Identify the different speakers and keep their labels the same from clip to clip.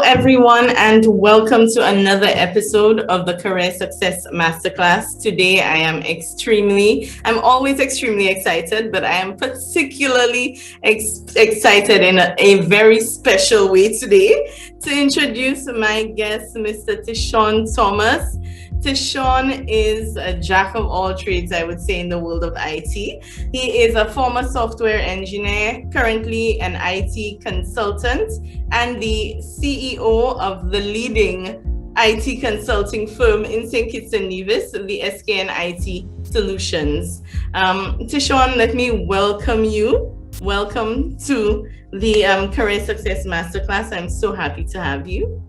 Speaker 1: everyone, and welcome to another episode of the Career Success Masterclass. Today, I'm always extremely excited, but I am particularly excited in a very special way today to introduce my guest, Mr. Tishon Thomas. Tishon is a jack of all trades, I would say, in the world of IT. He is a former software engineer, currently an IT consultant, and the CEO of the leading IT consulting firm in St.kitts Nevis, the SKN IT Solutions. Tishon, let me welcome you. Welcome to the Career Success Masterclass. I'm so happy to have you.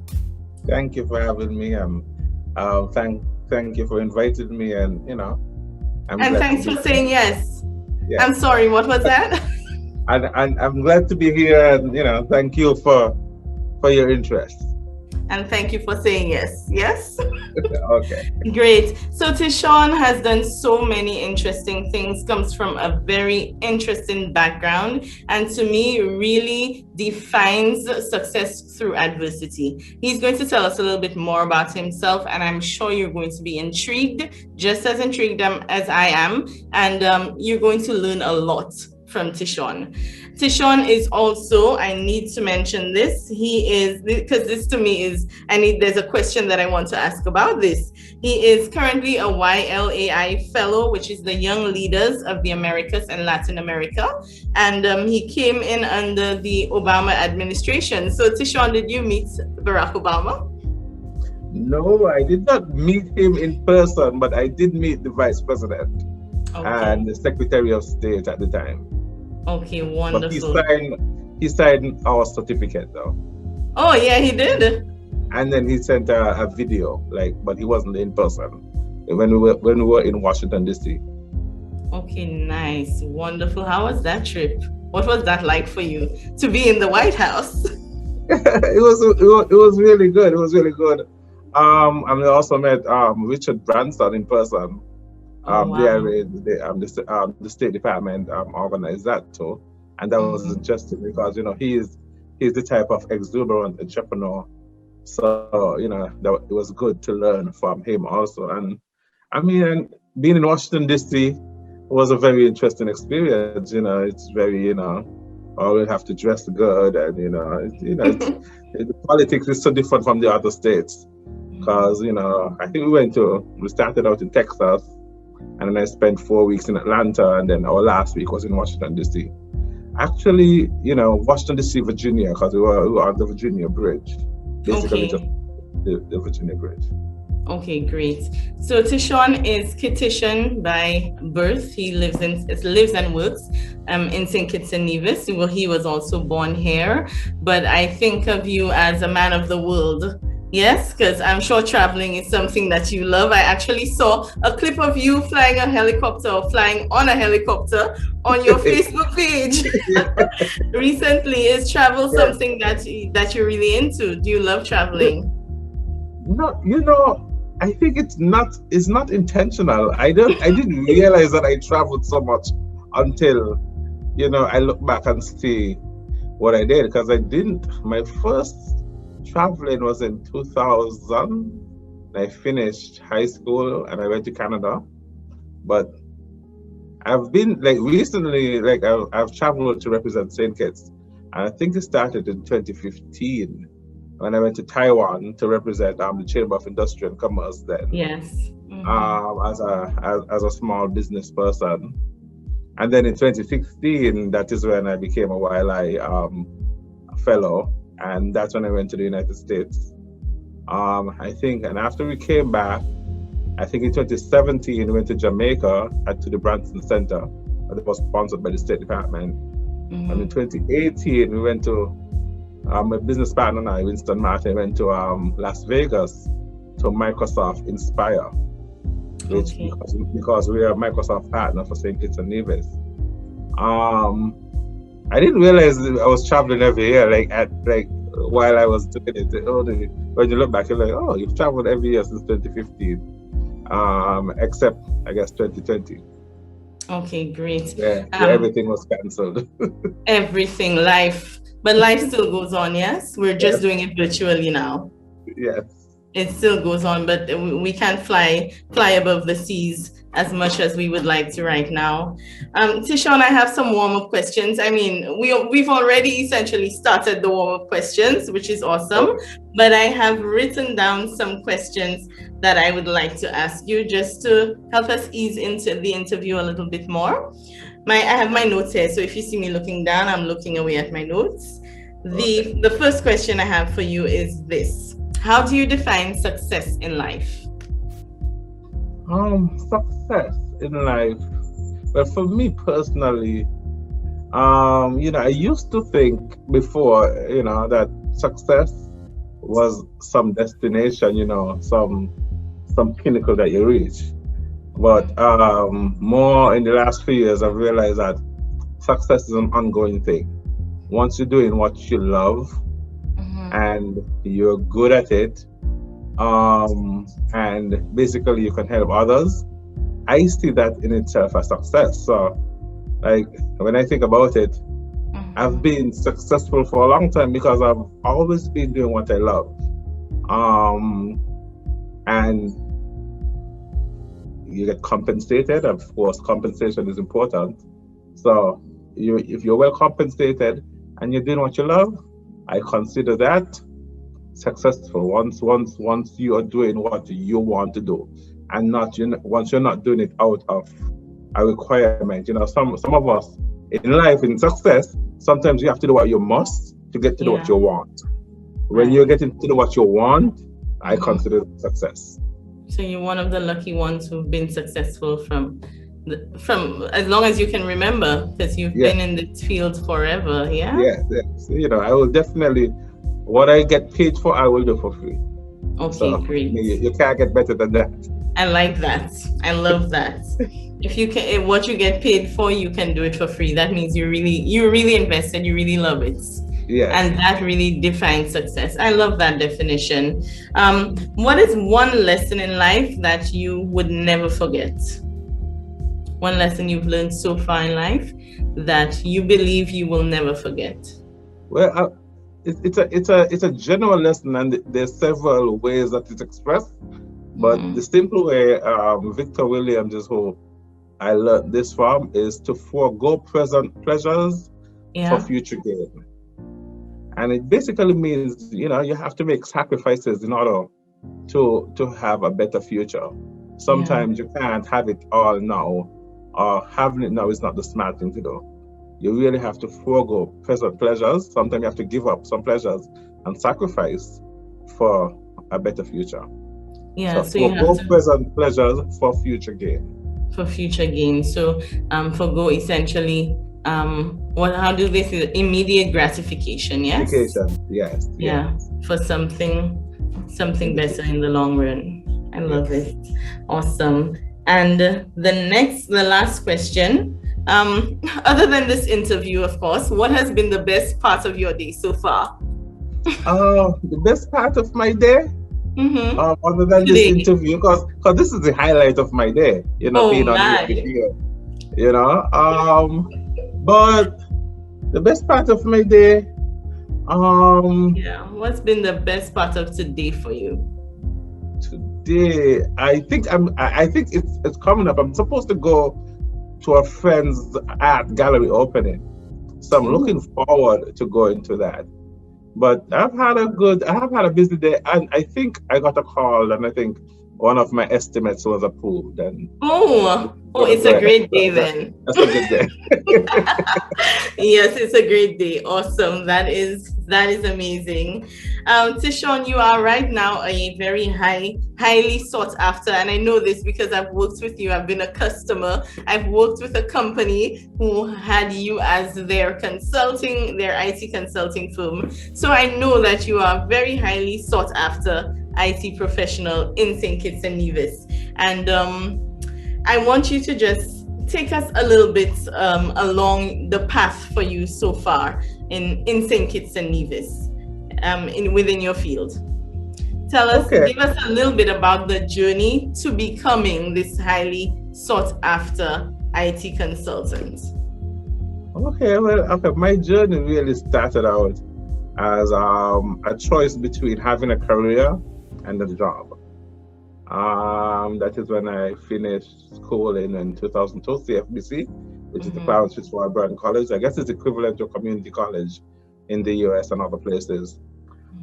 Speaker 2: Thank you for having me. Thank you for inviting me, and
Speaker 1: thanks for saying yes.
Speaker 2: Yeah.
Speaker 1: I'm sorry, what was that?
Speaker 2: And I'm glad to be here, and thank you for your interest.
Speaker 1: And thank you for saying yes. Yes?
Speaker 2: Okay.
Speaker 1: Great. So Tishon has done so many interesting things, comes from a very interesting background, and to me really defines success through adversity. He's going to tell us a little bit more about himself, and I'm sure you're going to be intrigued, just as intrigued as I am, and you're going to learn a lot from Tishon. Tishon is also, I need to mention this, because this to me is, there's a question that I want to ask about this. He is currently a YLAI Fellow, which is the Young Leaders of the Americas and Latin America. And he came in under the Obama administration. So Tishon, did you meet Barack Obama?
Speaker 2: No, I did not meet him in person, but I did meet the Vice President and the Secretary of State at the time.
Speaker 1: Okay, wonderful.
Speaker 2: But he signed our certificate though.
Speaker 1: Oh yeah, he did.
Speaker 2: And then he sent a video, but he wasn't in person when we were in Washington D.C.
Speaker 1: Okay, nice, wonderful. How was that trip? What was that like for you to be in the White House?
Speaker 2: It was really good. It was really good. And we also met Richard Branson in person.
Speaker 1: Wow.
Speaker 2: The State Department organized that too, and that was interesting because he's the type of exuberant entrepreneur. So it was good to learn from him also. And being in Washington D.C. was a very interesting experience. It's very always have to dress good, and the politics is so different from the other states because I think we started out in Texas. And then I spent 4 weeks in Atlanta, and then our last week was in Washington, D.C. Actually, Washington, D.C., Virginia, because we were on the Virginia Bridge. Basically, just the Virginia Bridge.
Speaker 1: Okay, great. So Tishon is Kittitian by birth. He lives and works in St.kitts Nevis. Well, he was also born here, but I think of you as a man of the world. Yes, because I'm sure traveling is something that you love. I actually saw a clip of you flying on a helicopter on your Facebook page recently. Is travel something that you're really into? Do you love traveling?
Speaker 2: No, I think it's not intentional. I didn't realize that I traveled so much until I look back and see what I did, because I didn't. My first traveling was in 2000. I finished high school and I went to Canada. But I've been recently, I've traveled to represent St. Kitts. And I think it started in 2015 when I went to Taiwan to represent the Chamber of Industry and Commerce then.
Speaker 1: Yes.
Speaker 2: As a small business person. And then in 2016, that is when I became a YLI fellow. And that's when I went to the United States. I think, and after we came back, I think in 2017, we went to Jamaica to the Branson Center. That was sponsored by the State Department. And in 2018, we went to, my business partner and I, Winston Martin, went to Las Vegas to Microsoft Inspire, which because we are a Microsoft partner for St. Kitts Nevis. I didn't realize I was traveling every year, while I was doing it. When you look back, you're like, oh, you've traveled every year since 2015, except I guess 2020.
Speaker 1: Okay, great.
Speaker 2: Yeah, yeah, everything was cancelled.
Speaker 1: Everything, life, but life still goes on, yes? We're just
Speaker 2: Yes,
Speaker 1: doing it virtually now.
Speaker 2: yes.
Speaker 1: It still goes on, but we can't fly above the seas as much as we would like to right now. Tishon, I have some warm-up questions. I mean, we've already essentially started the warm-up questions, which is awesome,
Speaker 2: Okay.
Speaker 1: but I have written down some questions that I would like to ask you just to help us ease into the interview a little bit more. I have my notes here, so if you see me looking down, I'm looking away at my notes.
Speaker 2: Okay.
Speaker 1: The first question I have for you is this: how do you define success in life?
Speaker 2: Success in life. But for me personally, I used to think before, that success was some destination, some pinnacle that you reach. But more in the last few years, I've realized that success is an ongoing thing. Once you're doing what you love and you're good at it, and basically you can help others, I see that in itself as success. So, like, when I think about it, I've been successful for a long time because I've always been doing what I love. And you get compensated. Of course, compensation is important. So, if you're well compensated and you're doing what you love, I consider that successful. Once you are doing what you want to do, and once you're not doing it out of a requirement. Some of us in life, in success, sometimes you have to do what you must to get to do what you want. When you're getting to do what you want, I consider it success.
Speaker 1: So you're one of the lucky ones who've been successful from as long as you can remember, because you've been in this field forever.
Speaker 2: Yes. I will definitely, what I get paid for, I will do for free.
Speaker 1: Okay,
Speaker 2: so,
Speaker 1: great.
Speaker 2: You can't get better than that.
Speaker 1: I like that. I love that. If you can, what you get paid for, you can do it for free. That means you're really invested. You really love it.
Speaker 2: Yeah.
Speaker 1: And that really defines success. I love that definition. What is one lesson in life that you would never forget? One lesson you've learned so far in life that you believe you will never forget?
Speaker 2: Well, it's a general lesson, and there's several ways that it's expressed. But the simple way, Victor Williams is who I learned this from, is to forego present pleasures for future gain. And it basically means, you have to make sacrifices in order to have a better future. Sometimes you can't have it all now, or having it now is not the smart thing to do. You really have to forego present pleasures. Sometimes you have to give up some pleasures and sacrifice for a better future.
Speaker 1: Yeah,
Speaker 2: so you have to present pleasures for future gain.
Speaker 1: For future gain. So forgo essentially how do they say that? Immediate gratification, yes?
Speaker 2: Yes.
Speaker 1: Yeah, for something better in the long run. I love it. Awesome. And the last question, other than this interview, of course, what has been the best part of your day so far?
Speaker 2: The best part of my day? Other than this interview, because this is the highlight of my day, being on here. But the best part of my day,
Speaker 1: what's been the best part of today for you?
Speaker 2: Today, I think it's coming up. I'm supposed to go to a friend's art gallery opening, so I'm looking forward to going to that. But I've had a busy day, and I think I got a call, and I think one of my estimates was approved. And
Speaker 1: it's a great day then.
Speaker 2: That's a good day.
Speaker 1: Yes, it's a great day. Awesome. That is amazing. Tishon, you are right now a very highly sought after, and I know this because I've worked with you. I've been a customer. I've worked with a company who had you as their IT consulting firm. So I know that you are very highly sought after IT professional in St. Kitts Nevis. And I want you to just take us a little bit along the path for you so far in St. Kitts Nevis, within your field. Give us a little bit about the journey to becoming this highly sought after IT consultant?
Speaker 2: Okay, well, okay, my journey really started out as a choice between having a career and a job. That is when I finished school in 2002, CFBC, which is the Clarence Fitzroy Brand College. I guess it's equivalent to a community college in the US and other places.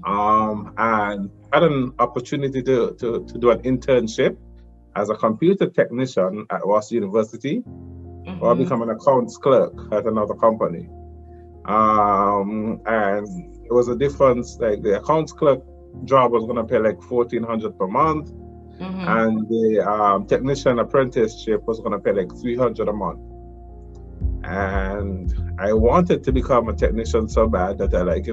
Speaker 2: And had an opportunity to do an internship as a computer technician at Ross University, or become an accounts clerk at another company. And it was a difference, like the accounts clerk job was gonna pay like $1,400 per month, and the technician apprenticeship was gonna pay like $300 a month. And I wanted to become a technician so bad that I like,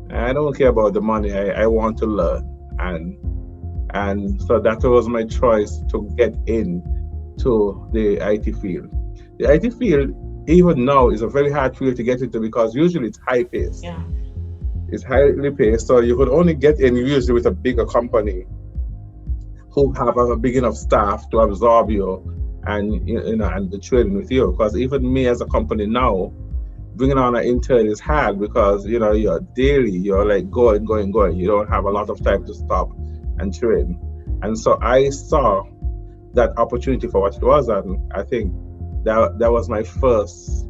Speaker 2: I don't care about the money. I want to learn, and so that was my choice to get in to the IT field. The IT field, even now, is a very hard field to get into because usually it's high paced.
Speaker 1: Yeah.
Speaker 2: It's highly paced, so you could only get in usually with a bigger company who have a big enough staff to absorb you and and the training with you. Because even me as a company now, bringing on an intern is hard because you're daily, you're like going. You don't have a lot of time to stop and train. And so I saw that opportunity for what it was, and I think that was my first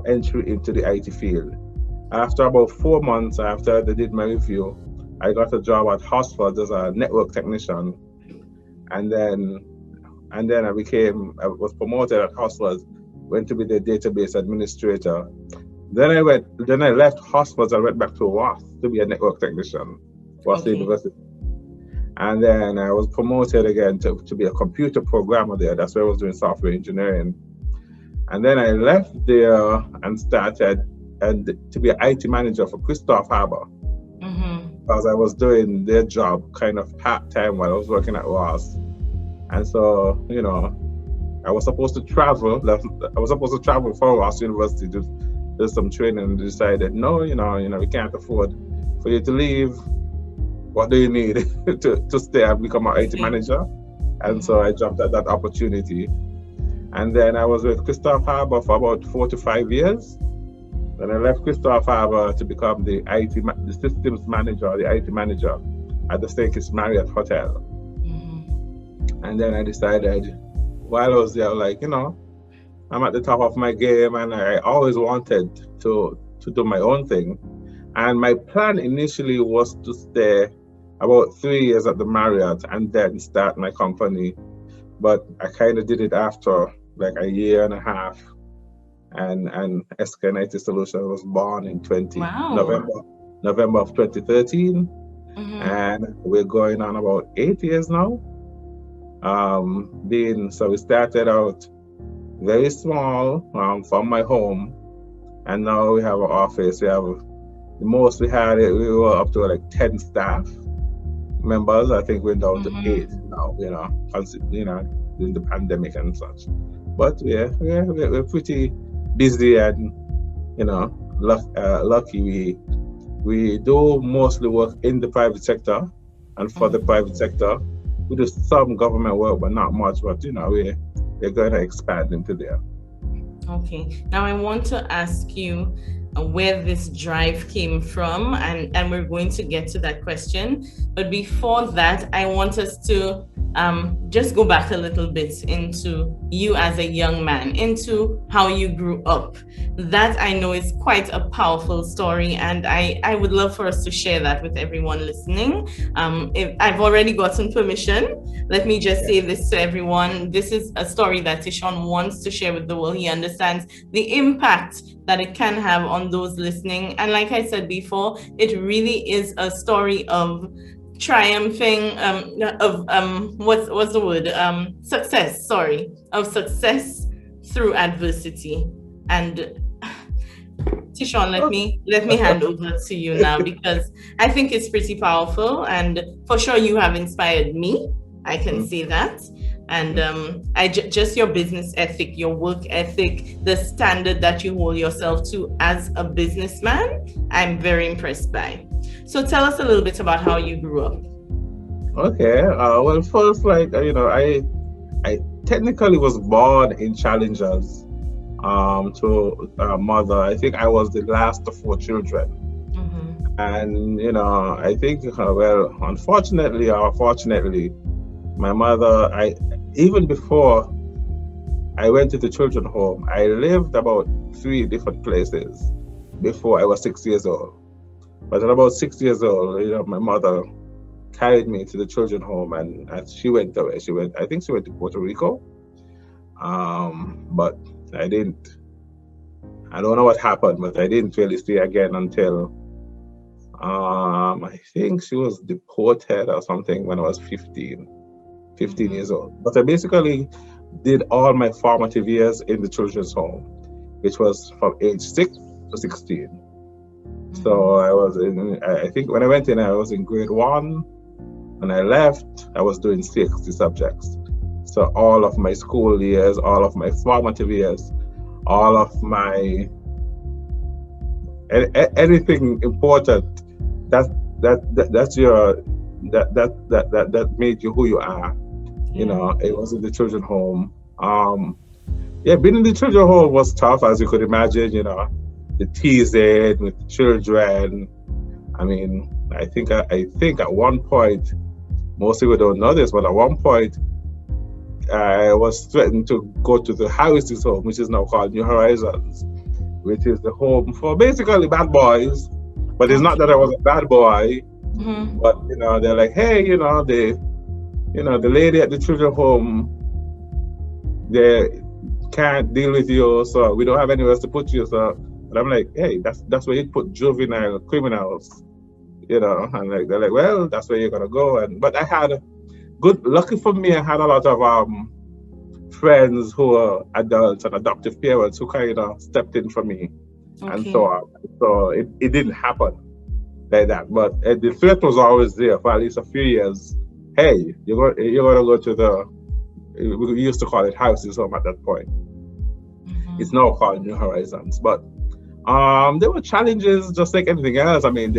Speaker 2: entry into the IT field. After about 4 months after they did my review, I got a job at Hosford as a network technician, and then I was promoted at Hosford, went to be the database administrator. Then I left Hosford and went back to Ross to be a network technician, Ross University. And then I was promoted again to be a computer programmer there. That's where I was doing software engineering. And then I left there and started to be an IT manager for Christoph Harbour, because I was doing their job kind of part-time while I was working at Ross. And so, I was supposed to travel. I was supposed to travel for Ross University to do some training, and decided, no, we can't afford for you to leave. What do you need to stay and become an IT manager? And so I jumped at that opportunity. And then I was with Christoph Harbour for about 4 to 5 years. Then I left Christoph Harbour to become the systems manager, the IT manager at the St.kitts Marriott Hotel. And then I decided, while I was there, like, I'm at the top of my game, and I always wanted to do my own thing. And my plan initially was to stay about 3 years at the Marriott and then start my company. But I kind of did it after like a year and a half. And SK90 Solutions was born in November of 2013. And we're going on about 8 years now. So we started out very small from my home, and now we have an office. We were up to like 10 staff members. I think we're down to 8 now, during the pandemic and such. But yeah, we're pretty busy, and lucky. We do mostly work in the private sector and for the private sector. We do some government work, but not much. But we're going to expand into there.
Speaker 1: Okay. Now I want to ask you where this drive came from, and we're going to get to that question. But before that, I want us to just go back a little bit into you as a young man, into how you grew up. That I know is quite a powerful story, and I would love for us to share that with everyone listening. If I've already gotten permission, let me just say this to everyone. This is a story that Tishon wants to share with the world. He understands the impact that it can have on those listening. And like I said before, it really is a story of triumphing, what's the word? Success, of success through adversity. And Tishon, let me hand over to you now, because I think it's pretty powerful, and for sure you have inspired me. I can say that. And just your business ethic, your work ethic, the standard that you hold yourself to as a businessman, I'm very impressed by. So tell us a little bit about how you grew up.
Speaker 2: Okay. Well, first, I technically was born in Challengers to a mother. I think I was the last of 4 children. And, I think, well, unfortunately or fortunately, my mother, even before I went to the children's home, I lived about 3 different places before I was 6 years old. But at about 6 years old, my mother carried me to the children's home, and she went away. I think she went to Puerto Rico. But I don't know what happened, but I didn't really see her again until, I think she was deported or something when I was 15 years old. But I basically did all my formative years in the children's home, which was from age 6 to 16. So I think when I went in, I was in grade 1. When I left, I was doing 60 subjects. So all of my school years, all of my formative years, all of my anything important that made you who you are. It was in the children's home. Being in the children's home was tough, as you could imagine. The teasing with the children. I mean, I think at one point, most people don't know this, but at one point, I was threatened to go to the Harris's home, which is now called New Horizons, which is the home for basically bad boys. But it's not that I was a bad boy, but they're like, hey, the lady at the children's home, they can't deal with you, so we don't have anywhere else to put you. So, but I'm like, hey, that's where you put juvenile criminals, and like they're like, well, that's where you're gonna go. But I had lucky for me, I had a lot of friends who were adults and adoptive parents who kind of stepped in for me, and so on. So it didn't happen like that. But the threat was always there for at least a few years. Hey, you're gonna go to we used to call it Houses Home at that point. It's now called New Horizons. But there were challenges just like anything else. I mean,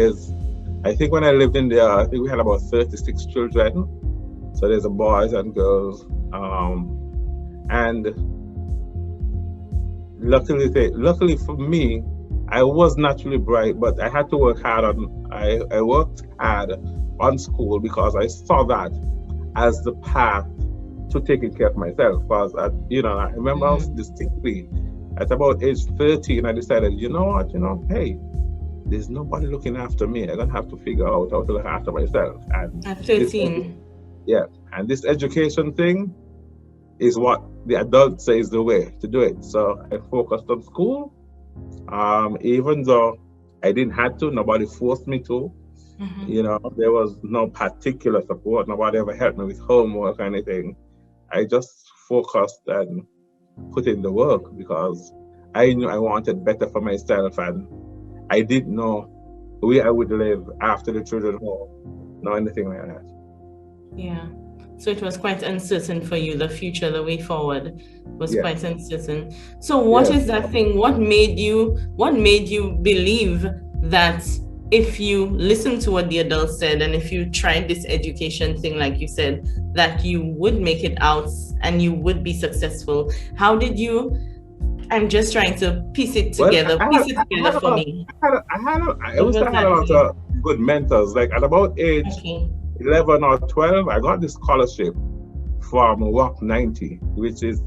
Speaker 2: I think when I lived in there, I think we had about 36 children. So there's boys and girls. And luckily for me, I was naturally bright, but I had to work hard I worked hard on school because I saw that as the path to taking care of myself. Because I remember distinctly at about age 13, I decided, you know what, hey, there's nobody looking after me. I'm gonna have to figure out how to look after myself. And
Speaker 1: at 13.
Speaker 2: And this education thing is what the adult says the way to do it. So I focused on school, even though I didn't have to. Nobody forced me to. There was no particular support. Nobody ever helped me with homework or anything. I just focused and put in the work because I knew I wanted better for myself, and I didn't know where I would live after the children's home, nor anything like that.
Speaker 1: Yeah. So it was quite uncertain for you. The future, the way forward was quite uncertain. So what is that thing? What made you believe that if you listened to what the adults said and if you tried this education thing, like you said, that you would make it out and you would be successful? How did you? I'm just trying to piece it together. For me.
Speaker 2: I had a lot of good mentors. Like at about age 11 or 12, I got this scholarship from WAC 90, which is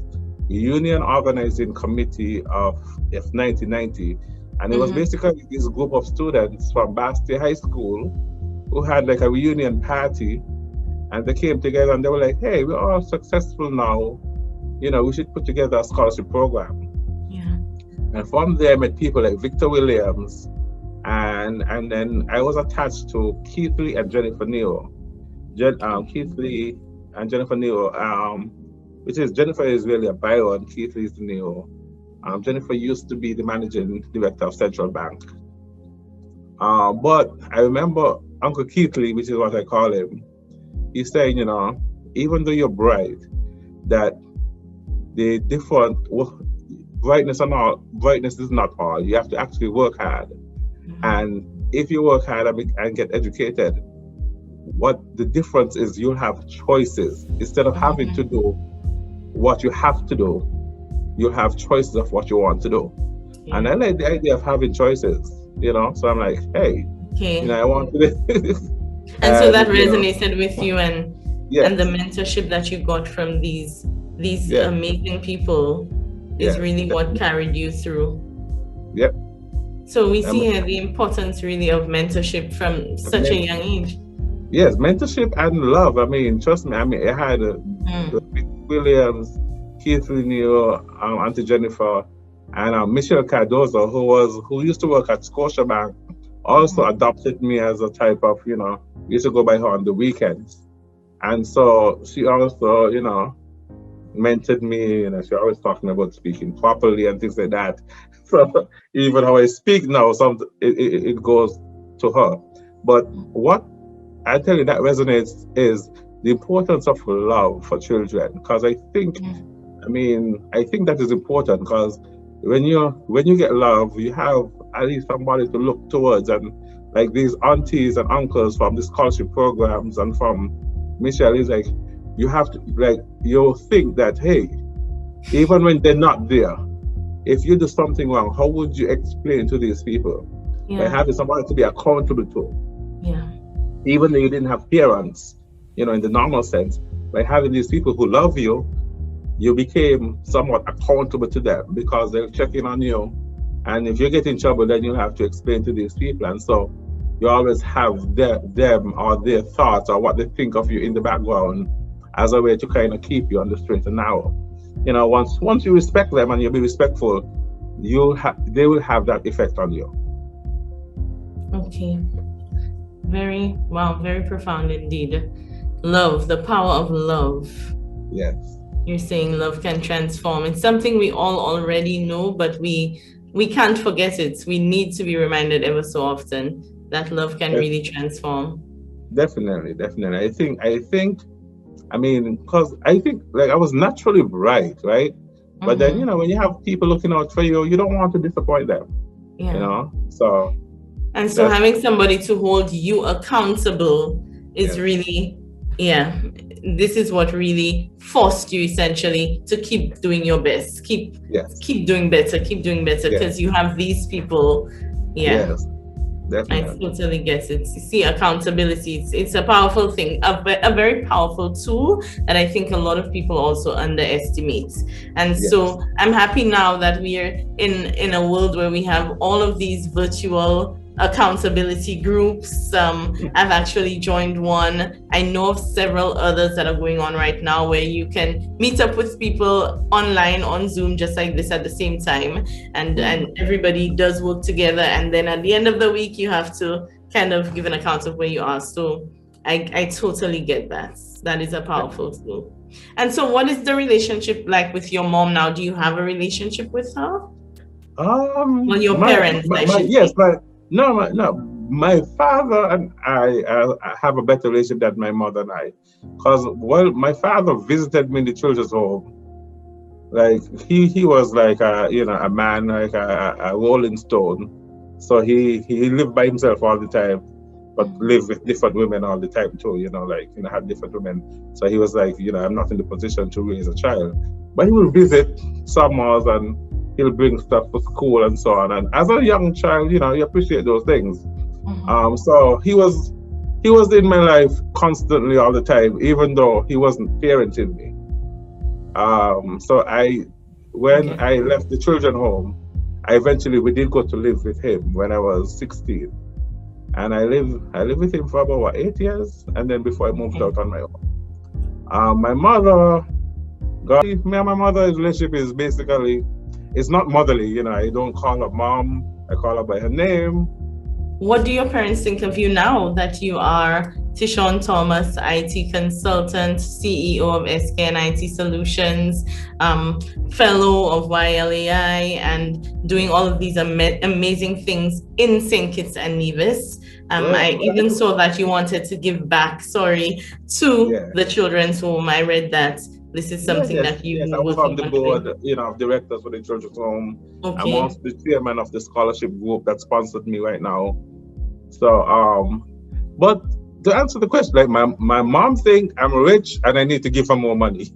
Speaker 2: the Union Organizing Committee of 1990. And it was basically this group of students from Bastia High School who had like a reunion party, and they came together and they were like, hey, we're all successful now. We should put together a scholarship program.
Speaker 1: Yeah.
Speaker 2: And from there, I met people like Victor Williams, and then I was attached to Keithley and Jennifer Neo. Keithley and Jennifer Neo, which is Jennifer is really a bio and Keithley is the Neo. Jennifer used to be the managing director of Central Bank. But I remember Uncle Keithley, which is what I call him, he's saying, even though you're bright, that the different brightness is not all. You have to actually work hard. And if you work hard and get educated, what the difference is, you'll have choices instead of having to do what you have to do. You have choices of what you want to do.
Speaker 1: Yeah.
Speaker 2: And I like the idea of having choices, you know. So I'm like, hey,
Speaker 1: Okay.
Speaker 2: you know, I want to do this.
Speaker 1: And so that
Speaker 2: you know,
Speaker 1: resonated with you, and
Speaker 2: yes,
Speaker 1: the mentorship that you got from these
Speaker 2: yes,
Speaker 1: amazing people is
Speaker 2: yes,
Speaker 1: really what carried you through.
Speaker 2: yep.
Speaker 1: So we see here the importance really of mentorship from such a young age.
Speaker 2: Yes, mentorship and love. I mean, trust me. I mean, I had Williams, Keith Lanier, Auntie Jennifer, and Michelle Cardozo, who used to work at Scotiabank, also adopted me as a type of, you know, used to go by her on the weekends. And so she also, you know, mentored me, you know, she always talking about speaking properly and things like that. So even how I speak now, it goes to her. But what I tell you that resonates is the importance of love for children, because I think that is important, because when you get love, you have at least somebody to look towards, and like these aunties and uncles from the scholarship programs and from Michelle is like, you have to, like, you'll think that, hey, even when they're not there, if you do something wrong, how would you explain to these people? By having somebody to be accountable to.
Speaker 1: Yeah.
Speaker 2: Even though you didn't have parents, you know, in the normal sense, by having these people who love you, you became somewhat accountable to them, because they're checking on you. And if you get in trouble, then you have to explain to these people. And so you always have them or their thoughts or what they think of you in the background as a way to kind of keep you on the straight and narrow. You know, once you respect them and you be respectful, they will have that effect on you.
Speaker 1: Okay. Very profound indeed. Love, the power of love.
Speaker 2: Yes.
Speaker 1: You're saying love can transform. It's something we all already know, but we can't forget it. We need to be reminded ever so often that love can really transform.
Speaker 2: Definitely. I mean, because I think, like, I was naturally bright, right? But then, you know, when you have people looking out for you, you don't want to disappoint them.
Speaker 1: Yeah.
Speaker 2: You know, so.
Speaker 1: And so having somebody to hold you accountable is really, this is what really forced you essentially to keep doing your best, keep doing better, because you have these people. Yes, definitely. I totally get it. You see, accountability, it's a powerful thing, a very powerful tool that I think a lot of people also underestimate. And so I'm happy now that we are in a world where we have all of these virtual accountability groups. I've actually joined one. I know of several others that are going on right now where you can meet up with people online on Zoom just like this at the same time, and everybody does work together, and then at the end of the week you have to kind of give an account of where you are. So I totally get that. That is a powerful tool. And so what is the relationship like with your mom now? Do you have a relationship with her? Well, your parents,
Speaker 2: my father and I have a better relationship than my mother and I, because my father visited me in the children's home. Like he was like a man, like a rolling stone. So he lived by himself all the time, but lived with different women all the time too. Had different women. So he was like, I'm not in the position to raise a child, but he will visit summers and he'll bring stuff for school and so on. And as a young child, you appreciate those things. So he was in my life constantly all the time, even though he wasn't parenting me. So when I left the children's home, we did go to live with him when I was 16. And I lived with him for about 8 years, and then before I moved out on my own. My mother, me and my mother's relationship is basically, it's not motherly, I don't call her mom, I call her by her name.
Speaker 1: What do your parents think of you now that you are Tishon Thomas, IT consultant, CEO of SKN IT Solutions, fellow of YLAI, and doing all of these amazing things in St. Kitts and Nevis? I even saw that you wanted to give back, to the children's home. I read that. This is something that you
Speaker 2: I was on the board, of directors for the children's home. I'm also the chairman of the scholarship group that sponsored me right now. So, but to answer the question, like my mom thinks I'm rich and I need to give her more money.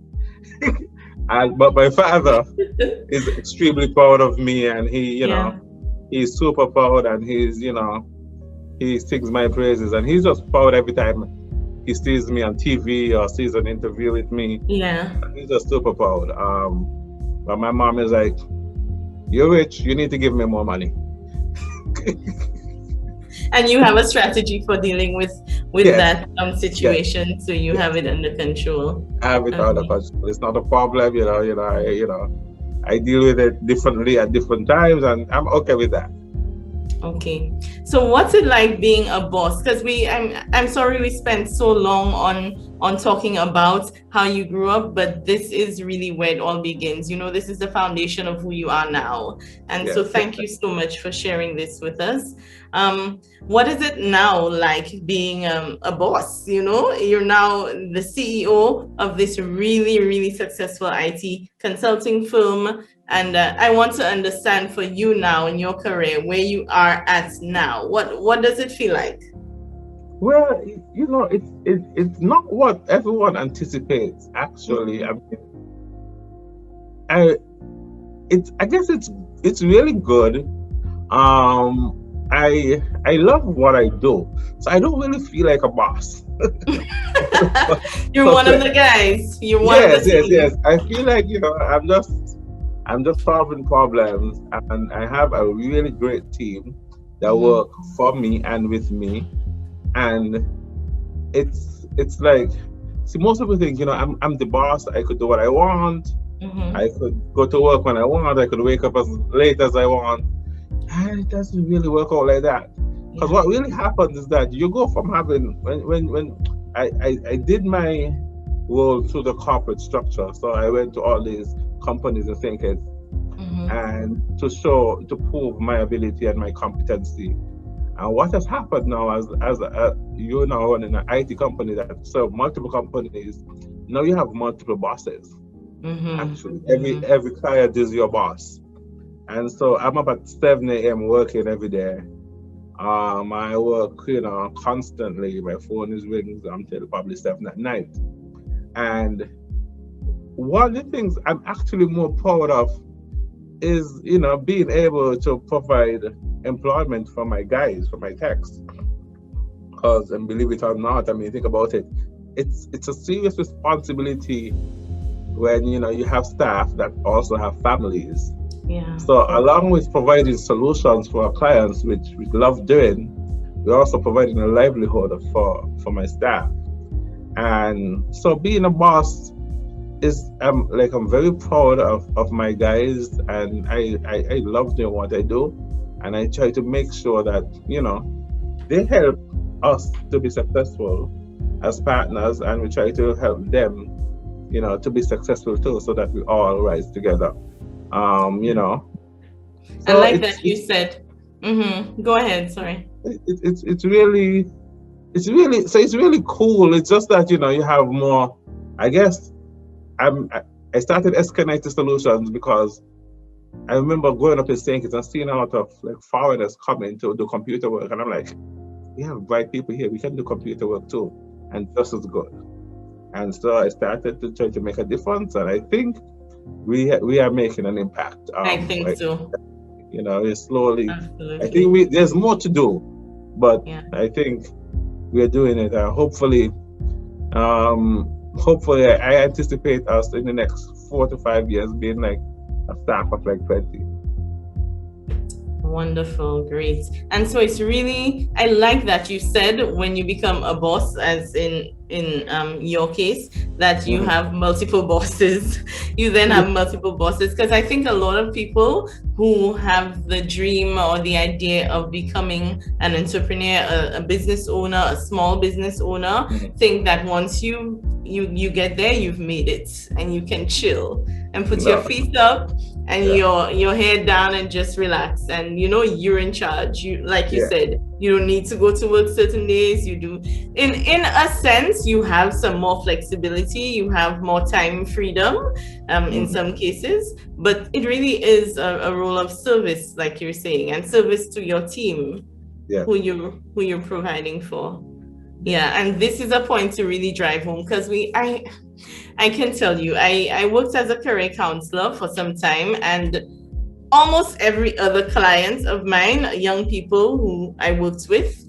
Speaker 2: But my father is extremely proud of me, and
Speaker 1: Yeah.
Speaker 2: he's super proud, and he sings my praises, and he's just proud every time he sees me on TV or sees an interview with me.
Speaker 1: Yeah.
Speaker 2: He's just super proud. But my mom is like, "You're rich. You need to give me more money."
Speaker 1: And you have a strategy for dealing with
Speaker 2: Yes,
Speaker 1: that
Speaker 2: yes,
Speaker 1: situation, so you have
Speaker 2: yes.
Speaker 1: it under control.
Speaker 2: I have it under
Speaker 1: Okay.
Speaker 2: control. It's not a problem, I deal with it differently at different times, and I'm okay with that.
Speaker 1: Okay. So what's it like being a boss? Because I'm sorry we spent so long on talking about how you grew up, but this is really where it all begins. This is the foundation of who you are now. And so
Speaker 2: Yes.
Speaker 1: thank you so much for sharing this with us. What is it now like being a boss? You're now the CEO of this really, really successful IT consulting firm. And I want to understand for you now in your career where you are at now. What does it feel like?
Speaker 2: Well, it's not what everyone anticipates. Actually,
Speaker 1: Mhm.
Speaker 2: I I guess it's really good. I love what I do, so I don't really feel like a boss.
Speaker 1: You're one of the guys. You're one of the
Speaker 2: Yes, yes, yes.
Speaker 1: team.
Speaker 2: I feel like I'm just solving problems, and I have a really great team that
Speaker 1: Hmm.
Speaker 2: work for me and with me, and it's like, see, most people think, I'm the boss. I could do what I want. I
Speaker 1: Hmm.
Speaker 2: could go to work when I want. I could wake up as late as I want. And it doesn't really work out like that. Because
Speaker 1: Yeah.
Speaker 2: what really happens is that you go from having when I did my role through the corporate structure. So I went to all these companies and think it
Speaker 1: Hmm.
Speaker 2: and to prove my ability and my competency. And what has happened now, as you're now running an IT company that serve multiple companies, now you have multiple bosses.
Speaker 1: Hmm.
Speaker 2: Actually,
Speaker 1: Hmm.
Speaker 2: every client is your boss. And so I'm up at 7 a.m. working every day. I work, constantly. My phone is ringing until probably 7 at night. And one of the things I'm actually more proud of is, being able to provide employment for my guys, for my techs. Because, and believe it or not, I mean, think about it. It's a serious responsibility when you have staff that also have families.
Speaker 1: Yeah.
Speaker 2: So along with providing solutions for our clients, which we love doing, we're also providing a livelihood for my staff. And so being a boss is I'm very proud of my guys, and I love doing what I do, and I try to make sure that they help us to be successful as partners, and we try to help them to be successful too, so that we all rise together. um you
Speaker 1: Yeah.
Speaker 2: know
Speaker 1: I
Speaker 2: so
Speaker 1: like that you said. Go ahead. Sorry.
Speaker 2: it's really it's really cool. It's just that you have more, I guess. I started Escanator Solutions because I remember growing up in St. Kitts and seeing a lot of like foreigners coming to do computer work, and I'm like, we have bright people here. We can do computer work too, and just as good. And so I started to try to make a difference, and I think we are making an impact.
Speaker 1: I think
Speaker 2: Like,
Speaker 1: so.
Speaker 2: it's slowly. I think
Speaker 1: Absolutely.
Speaker 2: there's more to do, but
Speaker 1: Yeah.
Speaker 2: I think we're doing it. Hopefully, I anticipate us in the next 4 to 5 years being like a staff of like 20.
Speaker 1: Wonderful, great. And so it's really, I like that you said when you become a boss, as in your case, that you
Speaker 2: Hmm.
Speaker 1: have multiple bosses. You then
Speaker 2: Yeah,
Speaker 1: have multiple bosses, because I think a lot of people who have the dream or the idea of becoming an entrepreneur, a business owner, a small business owner,
Speaker 2: mhm.
Speaker 1: think that once you get there, you've made it, and you can chill and put your
Speaker 2: No,
Speaker 1: feet up and
Speaker 2: yeah,
Speaker 1: your head down and just relax, and you're in charge. You, like you
Speaker 2: yeah,
Speaker 1: said, you don't need to go to work certain days. You do, in a sense, you have some more flexibility, you have more time freedom, in
Speaker 2: hmm,
Speaker 1: some cases, but it really is a role of service, like you're saying, and service to your team,
Speaker 2: yeah,
Speaker 1: who you're providing for.
Speaker 2: yeah,
Speaker 1: Yeah, and this is a point to really drive home, because I can tell you, I worked as a career counselor for some time, and almost every other client of mine, young people who I worked with,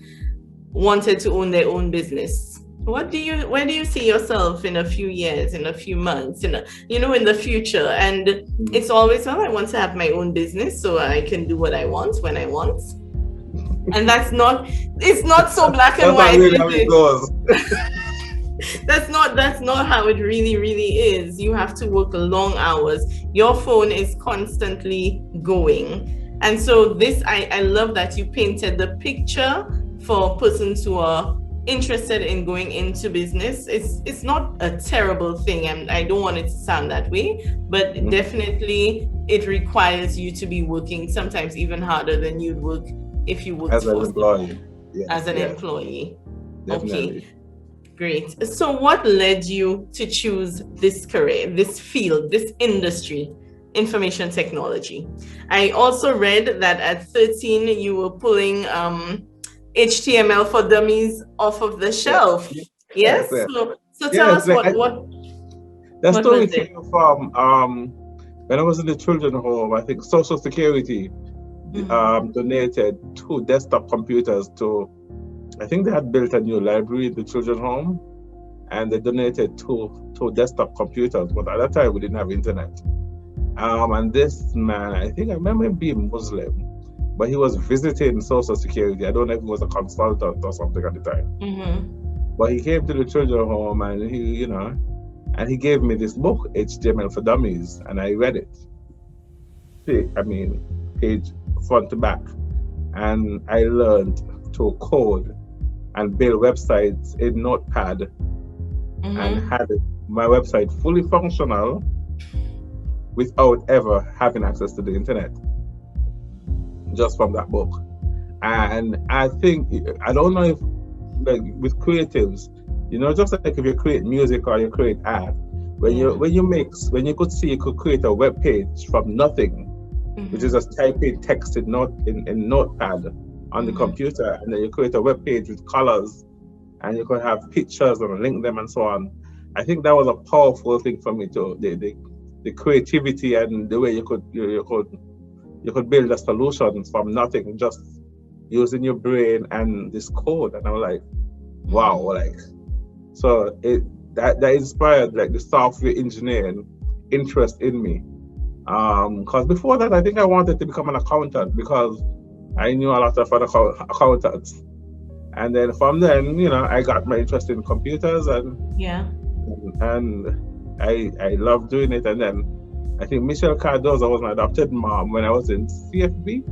Speaker 1: wanted to own their own business. Where do you see yourself in a few years, in a few months, in the future? And it's always, well, I want to have my own business so I can do what I want when I want. And it's not so black and white.
Speaker 2: That's not really how it goes.
Speaker 1: That's not how it really, really is. You have to work long hours. Your phone is constantly going. And so I love that you painted the picture for persons who are interested in going into business. It's not a terrible thing, and I don't want it to sound that way, but definitely it requires you to be working sometimes even harder than you'd work if you worked
Speaker 2: as an employee. Yes,
Speaker 1: as an employee.
Speaker 2: Definitely.
Speaker 1: Okay, great. So what led you to choose this career, this field, this industry, information technology? I also read that at 13 you were pulling HTML for dummies off of the shelf. Yes. So tell us what
Speaker 2: that story
Speaker 1: was it?
Speaker 2: came from when I was in the children's home. I think Social Security donated 2 desktop computers to, I think they had built a new library in the children's home, and they donated two desktop computers. But at that time we didn't have internet. And this man, I remember him being Muslim, but he was visiting Social Security. I don't know if he was a consultant or something at the time. But he came to the children's home, and he gave me this book, HTML for Dummies, and I read it. Page front to back, and I learned to code and build websites in Notepad, and had my website fully functional without ever having access to the internet, just from that book. And I don't know if, like with creatives, just like if you create music or you create art, when you could see you could create a web page from nothing, which is just typing text in Notepad on the computer, and then you create a web page with colors, and you could have pictures and link them and so on. I think that was a powerful thing for me too. The creativity and the way you could build a solution from nothing, just using your brain and this code. And I was like, wow, so that inspired like the software engineering interest in me. Because before that, I think I wanted to become an accountant because I knew a lot of other accountants. And then from then, I got my interest in computers, and I love doing it. And then I think Michelle Cardoza was my adopted mom when I was in CFB.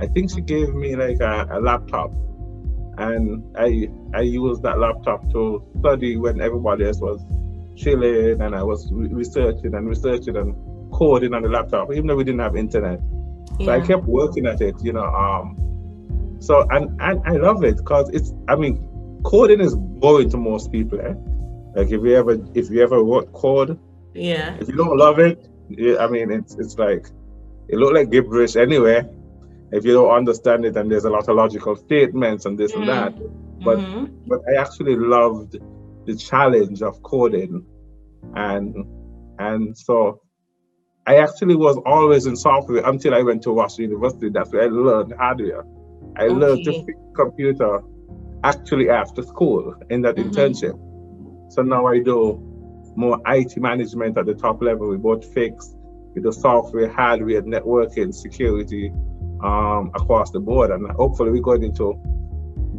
Speaker 2: I think she gave me like a laptop, and I used that laptop to study when everybody else was chilling, and I was researching and coding on the laptop, even though we didn't have internet. So I kept working at it, So and I love it because coding is boring to most people. Like if you ever wrote code, if you don't love it, it's like it looks like gibberish anyway. If you don't understand it, and there's a lot of logical statements and this and that. But I actually loved the challenge of coding, and so I actually was always in software until I went to Washington University. That's where I learned hardware. I learned to fix computer actually after school in that internship. So now I do more IT management at the top level. We both fix with the software, hardware, networking, security across the board. And hopefully we're going into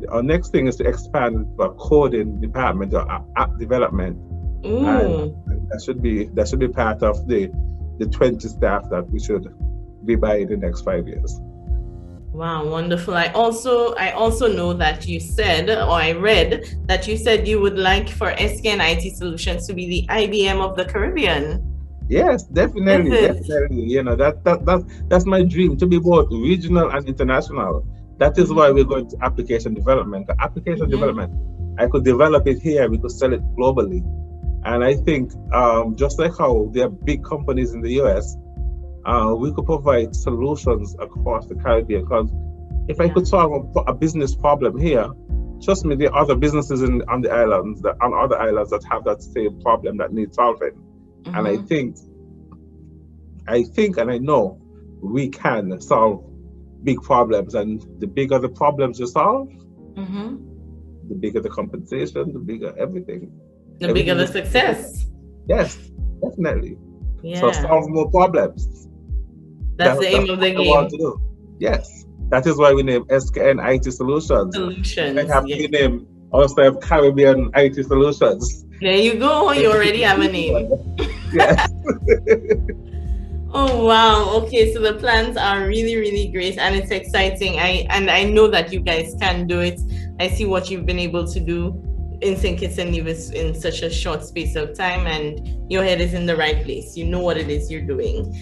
Speaker 2: our next thing is to expand the coding department or app development. And that should be part of the 20 staff that we should be by in the next 5 years.
Speaker 1: Wow, wonderful. I also know that you said, or I read that you said you would like for SKN IT Solutions to be the IBM of the Caribbean.
Speaker 2: Yes, definitely. That's my dream, to be both regional and international. That is why we're going to application development. Application development, I could develop it here, we could sell it globally. And I think just like how there are big companies in the US, we could provide solutions across the Caribbean. Because if I could solve a business problem here, trust me, there are other businesses on the islands, on other islands, that have that same problem that needs solving. And I think, and I know we can solve big problems. And the bigger the problems you solve, the bigger the compensation, the bigger everything.
Speaker 1: The bigger the success.
Speaker 2: Yes, definitely.
Speaker 1: Yeah.
Speaker 2: So solve more problems.
Speaker 1: That's the aim of the game.
Speaker 2: Want to do. Yes. That is why we name SKN IT Solutions.
Speaker 1: Solutions.
Speaker 2: We name also Caribbean IT Solutions.
Speaker 1: There you go. You already have a name.
Speaker 2: Yes.
Speaker 1: Oh wow. Okay, so the plans are really, really great, and it's exciting. I know that you guys can do it. I see what you've been able to do in St. Kitts Nevis in such a short space of time, and your head is in the right place. You know what it is you're doing.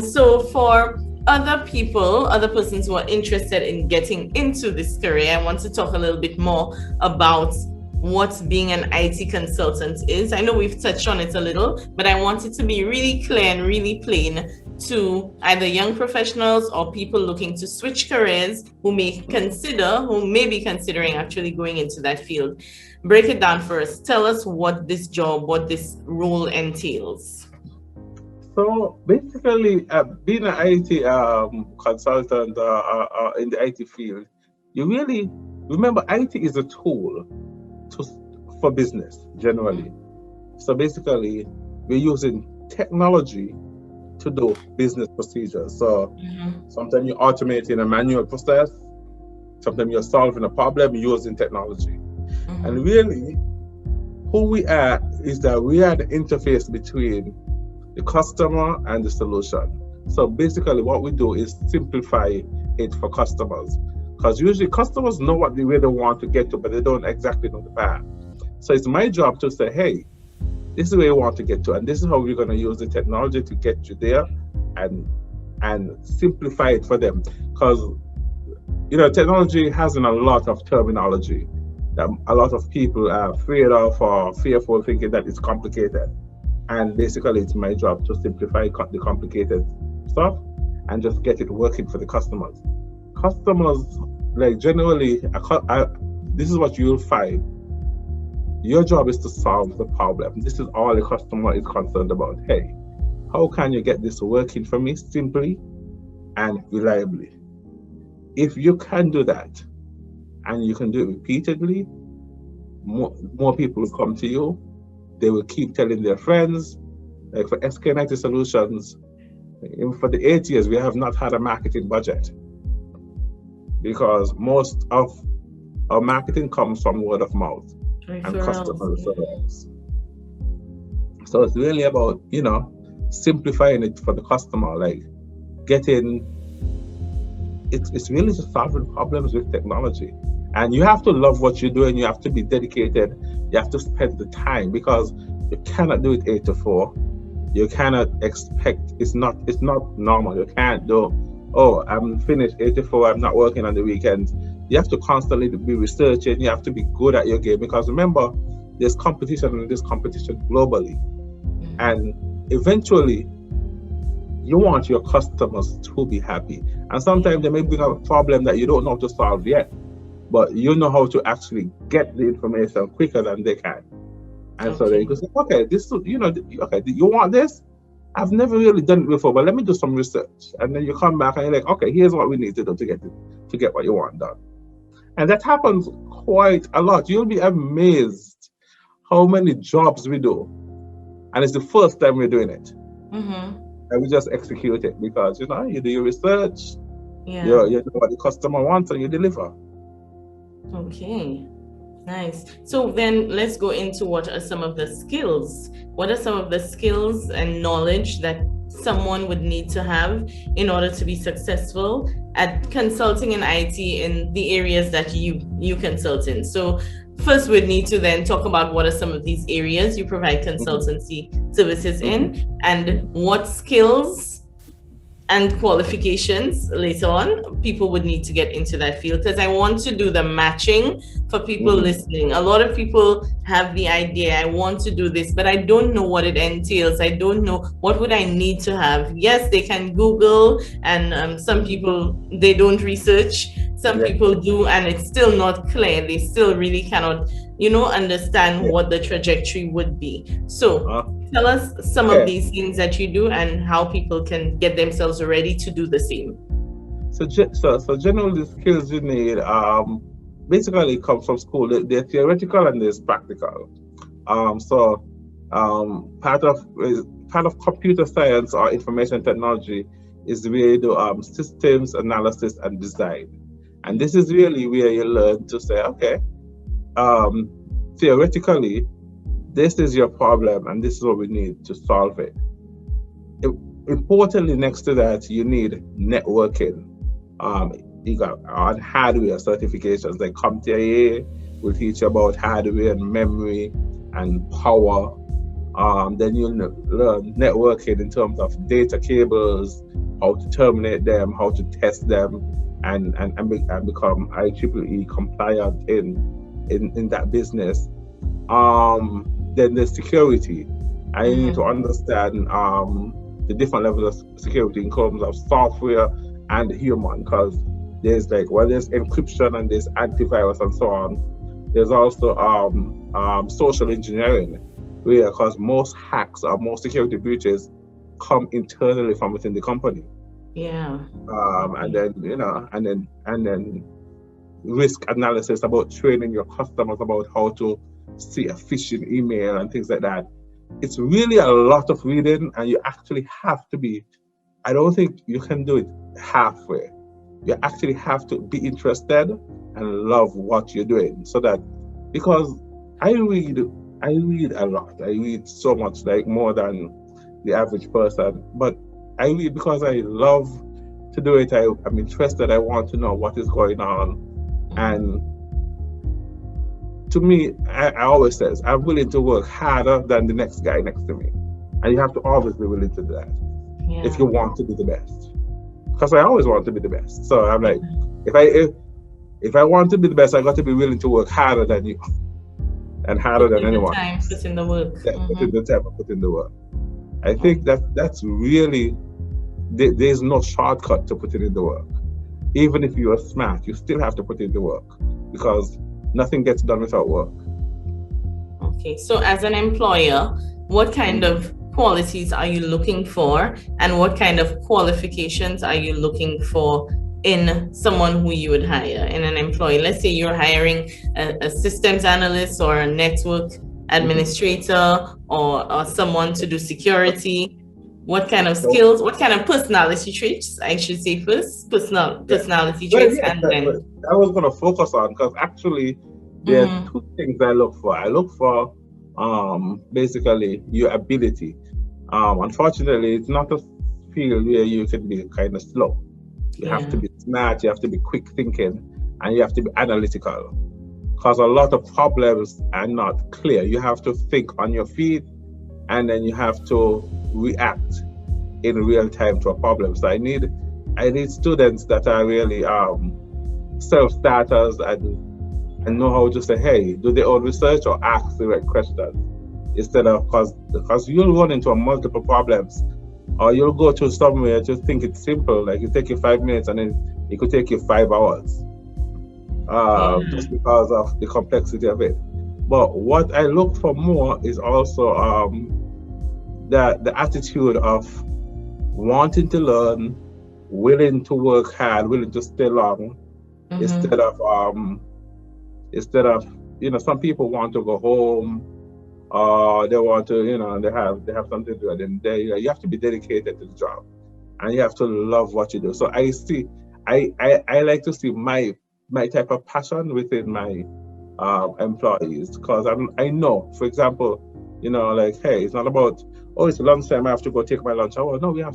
Speaker 1: So for other people, other persons who are interested in getting into this career, I want to talk a little bit more about what being an IT consultant is. I know we've touched on it a little, but I want it to be really clear and really plain to either young professionals or people looking to switch careers who may be considering actually going into that field. Break it down for us. Tell us what this role entails.
Speaker 2: So basically, being an IT consultant in the IT field, you really remember IT is a tool for business generally. So basically, we're using technology to do business procedures. So sometimes you're automating a manual process, sometimes you're solving a problem using technology. And really, who we are is that we are the interface between the customer and the solution. So basically what we do is simplify it for customers, because usually customers know where they want to get to, but they don't exactly know the path. So it's my job to say, hey, this is where you want to get to, and this is how we're going to use the technology to get you there, and simplify it for them. Because technology has a lot of terminology that a lot of people are afraid of or fearful, thinking that it's complicated. And basically, it's my job to simplify the complicated stuff and just get it working for the customers. Customers, like generally, this is what you'll find. Your job is to solve the problem. This is all the customer is concerned about. Hey, how can you get this working for me simply and reliably? If you can do that, and you can do it repeatedly, more people will come to you. They will keep telling their friends. Like for SK90 Solutions, for the 8 years, we have not had a marketing budget, because most of our marketing comes from word of mouth and customer referrals. So it's really about, simplifying it for the customer, like it's really just solving problems with technology. And you have to love what you're doing. You have to be dedicated. You have to spend the time, because you cannot do it 8 to 4. You cannot expect, it's not normal. You can't do, oh, I'm finished 8 to 4, I'm not working on the weekends. You have to constantly be researching. You have to be good at your game, because remember, there's competition, and there's competition globally. And eventually, you want your customers to be happy. And sometimes they may bring up a problem that you don't know how to solve yet, but you know how to actually get the information quicker than they can. And so they go say, okay, you want this? I've never really done it before, but let me do some research. And then you come back and you're like, okay, here's what we need to do to get what you want done. And that happens quite a lot. You'll be amazed how many jobs we do. And it's the first time we're doing it. And we just execute it, because you do your research, you know what the customer wants, and you deliver.
Speaker 1: Okay, nice. So then let's go into what are some of the skills. What are some of the skills and knowledge that someone would need to have in order to be successful at consulting in IT in the areas that you consult in? So first, we'd need to then talk about what are some of these areas you provide consultancy services in, and what skills and qualifications later on people would need to get into that field, because I want to do the matching for people listening. A lot of people have the idea, I want to do this, but I don't know what it entails. I don't know what would I need to have. Yes, they can Google, and some people, they don't research. some people do, and it's still not clear. They still really cannot, understand what the trajectory would be. So tell us some of these things that you do and how people can get themselves ready to do the same.
Speaker 2: So generally, the skills you need basically come from school. They're theoretical and there's practical. Part of computer science or information technology is where you do systems analysis and design, and this is really where you learn to say, okay, theoretically, this is your problem and this is what we need to solve it. Importantly, next to that, you need networking. You got on hardware certifications like CompTIA will teach you about hardware and memory and power. Then you'll learn networking in terms of data cables, how to terminate them, how to test them, and become IEEE compliant in that business. Then there's security. I need to understand the different levels of security in terms of software and human, because there's there's encryption and there's antivirus and so on. There's also social engineering, where because most hacks or most security breaches come internally from within the company.
Speaker 1: Yeah.
Speaker 2: And then risk analysis about training your customers about how to see a phishing email and things like that. It's really a lot of reading, and you actually have to be, I don't think you can do it halfway. You actually have to be interested and love what you're doing, so that, because I read a lot. I read so much, like more than the average person, but I read because I love to do it. I'm interested. I want to know what is going on. And to me, I always says, I'm willing to work harder than the next guy next to me. And you have to always be willing to do that if you want to be the best. Because I always want to be the best. So I'm like, if I want to be the best, I got to be willing to work harder than you and harder than anyone.
Speaker 1: Put in the work.
Speaker 2: Put in the time and put in the work. I think that's really, there's no shortcut to putting in the work. Even if you are smart, you still have to put in the work, because nothing gets done without work.
Speaker 1: Okay, so as an employer, what kind of qualities are you looking for, and what kind of qualifications are you looking for in someone who you would hire, in an employee? Let's say you're hiring a systems analyst or a network administrator or someone to do security. What kind of skills, what kind of personality traits, I should say first, personality traits, and then...
Speaker 2: I was going to focus on, because actually there are two things I look for. I look for basically your ability. Unfortunately, it's not a field where you can be kind of slow. You have to be smart, you have to be quick thinking, and you have to be analytical, because a lot of problems are not clear. You have to think on your feet, and then you have to react in real time to a problem. So I need students that are really self-starters and know how to say, hey, do their own research or ask the right questions, instead of, because you'll run into multiple problems, or you'll go to somewhere to think it's simple, like it take you 5 minutes and then it could take you 5 hours, just because of the complexity of it. But what I look for more is also the attitude of wanting to learn, willing to work hard, willing to stay long, instead of some people want to go home, or they want to, they have something to do, and then you have to be dedicated to the job, and you have to love what you do. So I like to see my type of passion within my employees, because I know, for example, hey, it's not about, oh, it's lunchtime, I have to go take my lunch. Oh, no, we have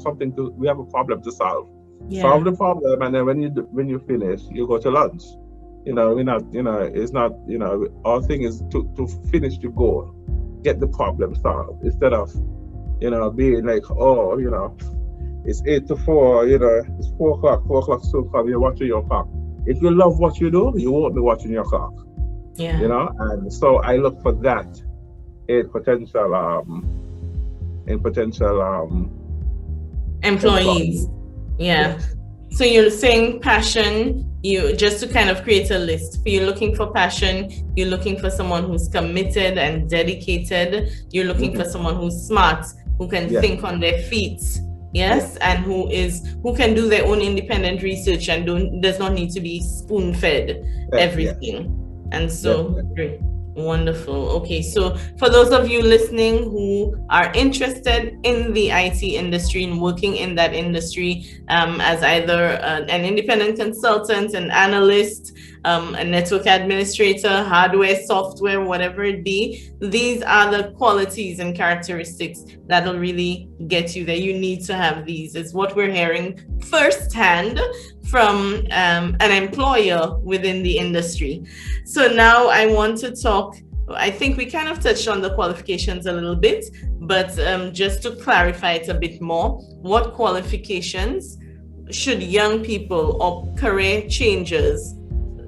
Speaker 2: a problem to solve. Solve the problem, and then when you finish, you go to lunch. It's not, our thing is to finish the goal, get the problem solved, instead of, being like, oh, it's 8 to 4, it's 4 o'clock soon come, you're watching your clock. If you love what you do, you won't be watching your clock. And so I look for that in potential employees.
Speaker 1: So you're saying passion, you just to kind of create a list. You're looking for passion, you're looking for someone who's committed and dedicated, you're looking for someone who's smart, who can think on their feet. Yes, and who can do their own independent research and does not need to be spoon-fed everything. And so great. Wonderful. Okay, so for those of you listening who are interested in the IT industry and working in that industry as either an independent consultant, an analyst, a network administrator, hardware, software, whatever it be, these are the qualities and characteristics that'll really get you there. You need to have these, is what we're hearing firsthand from an employer within the industry. So now I want to talk, I think we kind of touched on the qualifications a little bit, but just to clarify it a bit more, what qualifications should young people or career changers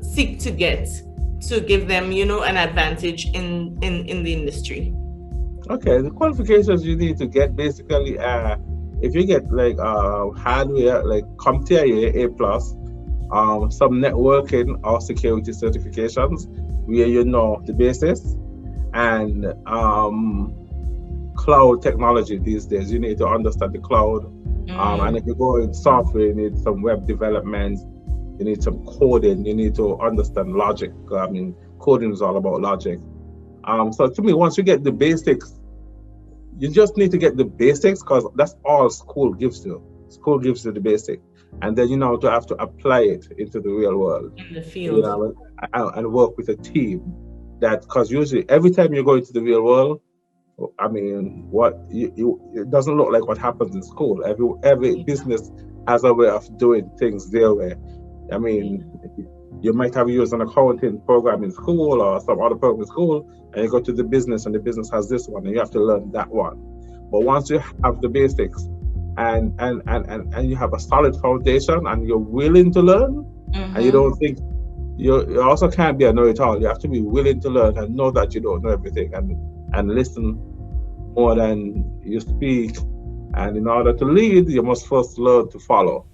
Speaker 1: seek to get to give them, an advantage in the industry?
Speaker 2: Okay, the qualifications you need to get basically if you get like hardware, like CompTIA A+, some networking or security certifications where you know the basis, and cloud technology these days. You need to understand the cloud. And if you go in software, you need some web development, you need some coding, you need to understand logic. I mean, coding is all about logic. So to me, once you get the basics, you just need to get the basics, because that's all school gives you. School gives you the basic, and then you have to apply it into the real world,
Speaker 1: in the field,
Speaker 2: and work with a team. That, because usually every time you go into the real world, I mean, it doesn't look like what happens in school. Every business has a way of doing things their way. I mean, you might have used an accounting program in school or some other program in school, and you go to the business and the business has this one, and you have to learn that one. But once you have the basics and you have a solid foundation and you're willing to learn, and you don't think, you also can't be a know-it-all. You have to be willing to learn and know that you don't know everything, and listen more than you speak. And in order to lead, you must first learn to follow.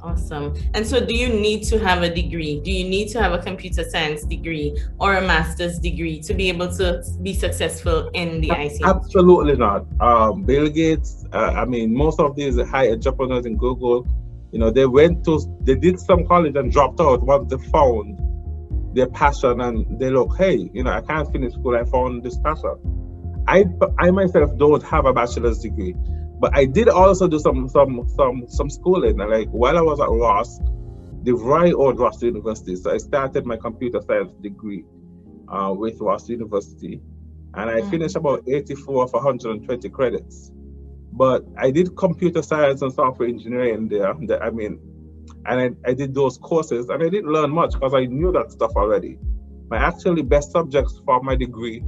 Speaker 1: Awesome. And so do you need to have a degree? Do you need to have a computer science degree or a master's degree to be able to be successful in the IT industry?
Speaker 2: Absolutely not. Bill Gates, I mean, most of these high entrepreneurs in Google, they did some college and dropped out once they found their passion, and they look, hey, I can't finish school, I found this passion. I myself don't have a bachelor's degree, but I did also do some schooling. Like while I was at Ross, the very old Ross University, so I started my computer science degree with Ross University, and I finished about 84 of 120 credits. But I did computer science and software engineering there. And I did those courses, and I didn't learn much because I knew that stuff already. My actually best subjects for my degree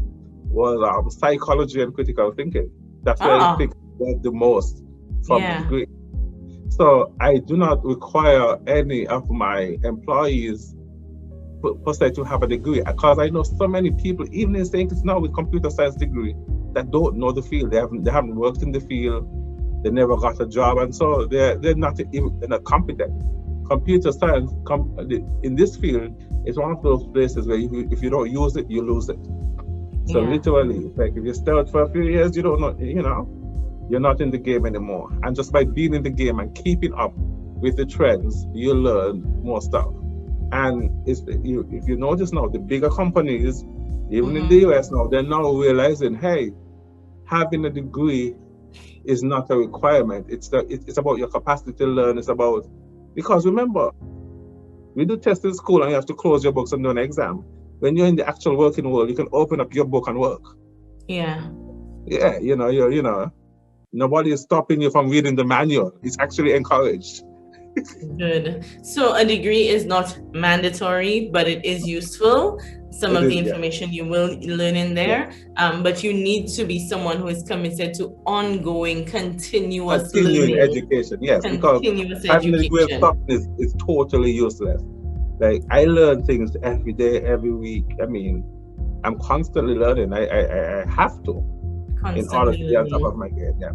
Speaker 2: was psychology and critical thinking. That's where I think the most from the degree. So I do not require any of my employees per se to have a degree, because I know so many people, even in St.kitts now with computer science degree, that don't know the field. They haven't worked in the field. They never got a job, and so they're not competent. Computer science in this field is one of those places where if you don't use it, you lose it. So literally, like if you start for a few years, you don't know, you're not in the game anymore. And just by being in the game and keeping up with the trends, you learn more stuff. And if you notice now, the bigger companies, even in the US now, they're now realizing, hey, having a degree is not a requirement. It's about your capacity to learn. It's about, because remember, we do tests in school and you have to close your books and do an exam. When you're in the actual working world, you can open up your book and work.
Speaker 1: Yeah,
Speaker 2: nobody is stopping you from reading the manual. It's actually encouraged.
Speaker 1: Good. So a degree is not mandatory, but it is useful. Some of the information you will learn in there, but you need to be someone who is committed to ongoing, continuous learning.
Speaker 2: Education. Yes, because having a degree of something is totally useless. Like I learn things every day, every week. I mean, I'm constantly learning. I have to, in order to be on top of my game. Yeah.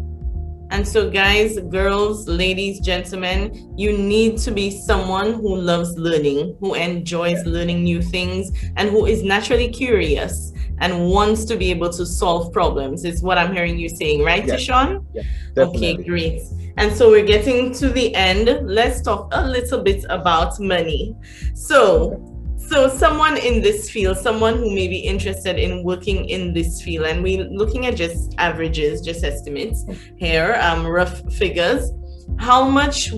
Speaker 1: And so, guys, girls, ladies, gentlemen, you need to be someone who loves learning, who enjoys learning new things, and who is naturally curious and wants to be able to solve problems, is what I'm hearing you saying, right,
Speaker 2: Yes,
Speaker 1: Tishon?
Speaker 2: yes,
Speaker 1: Okay,
Speaker 2: definitely.
Speaker 1: great. And so we're getting to the end. Let's talk a little bit about money.
Speaker 2: Okay.
Speaker 1: So someone in this field, someone who may be interested in working in this field, and we're looking at just averages, just estimates here, rough figures. How much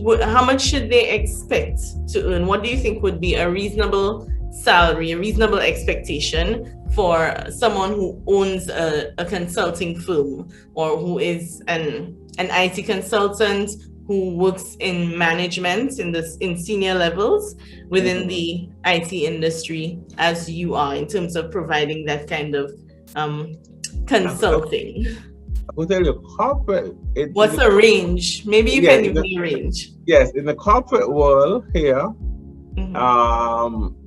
Speaker 1: should they expect to earn? What do you think would be a reasonable salary, a reasonable expectation for someone who owns a consulting firm, or who is an IT consultant who works in management in senior levels within the IT industry, as you are, in terms of providing that kind of consulting?
Speaker 2: I will tell you, corporate.
Speaker 1: What's a range? Maybe you
Speaker 2: Yeah,
Speaker 1: can give me a range.
Speaker 2: yes, in the corporate world here,
Speaker 1: Mhm.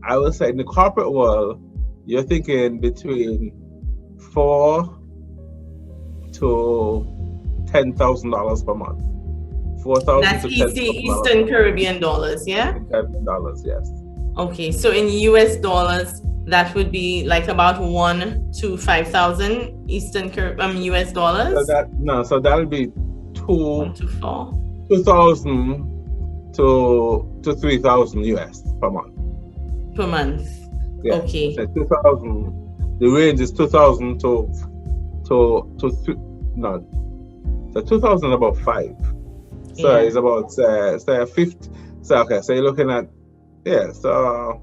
Speaker 2: I would say in the corporate world, you're thinking between $4,000 to $10,000 per month. 4,000
Speaker 1: That's
Speaker 2: to $10,000
Speaker 1: Eastern Caribbean dollars, yeah?
Speaker 2: $10,000, yes.
Speaker 1: Okay, so in US dollars, that would be like about 1 to 5,000 US dollars.
Speaker 2: So that'll be
Speaker 1: 1 to 4
Speaker 2: 2,000 to 3,000 US per month.
Speaker 1: per month.
Speaker 2: Yeah.
Speaker 1: Okay.
Speaker 2: So 2,000. The range is 2,000 to so 2,000 is about 5. So it's about say a 50. So okay, so you're looking at so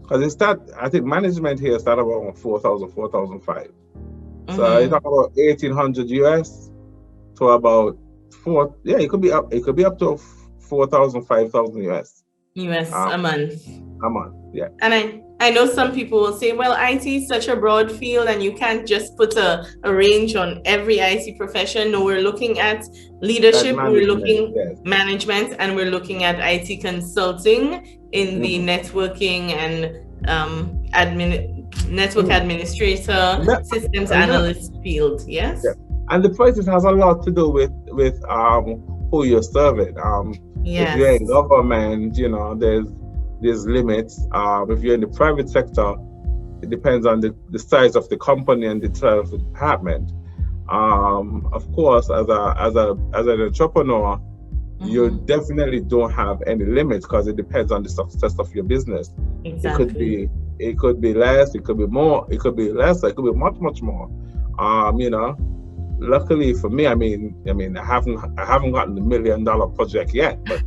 Speaker 2: because I think management here start about 4,000, 4,005. So you talk about 1,800 US to about it could be up to 4,000, 5,000 US.
Speaker 1: A month.
Speaker 2: A month, yeah.
Speaker 1: And I know some people will say, well, IT is such a broad field and you can't just put a range on every IT profession. No, we're looking at leadership, we're looking management, and we're looking at IT consulting in the networking and network administrator, systems analyst field. Yes.
Speaker 2: Yeah. And the process has a lot to do with who you're serving. If you're in government, there's limits. If you're in the private sector, it depends on the size of the company and the size of the department. Of course, as an entrepreneur, you definitely don't have any limits because it depends on the success of your business.
Speaker 1: Exactly.
Speaker 2: It could be less, it could be more, it could be less, it could be much, much more. Luckily for me, I haven't gotten the $1 million project yet, but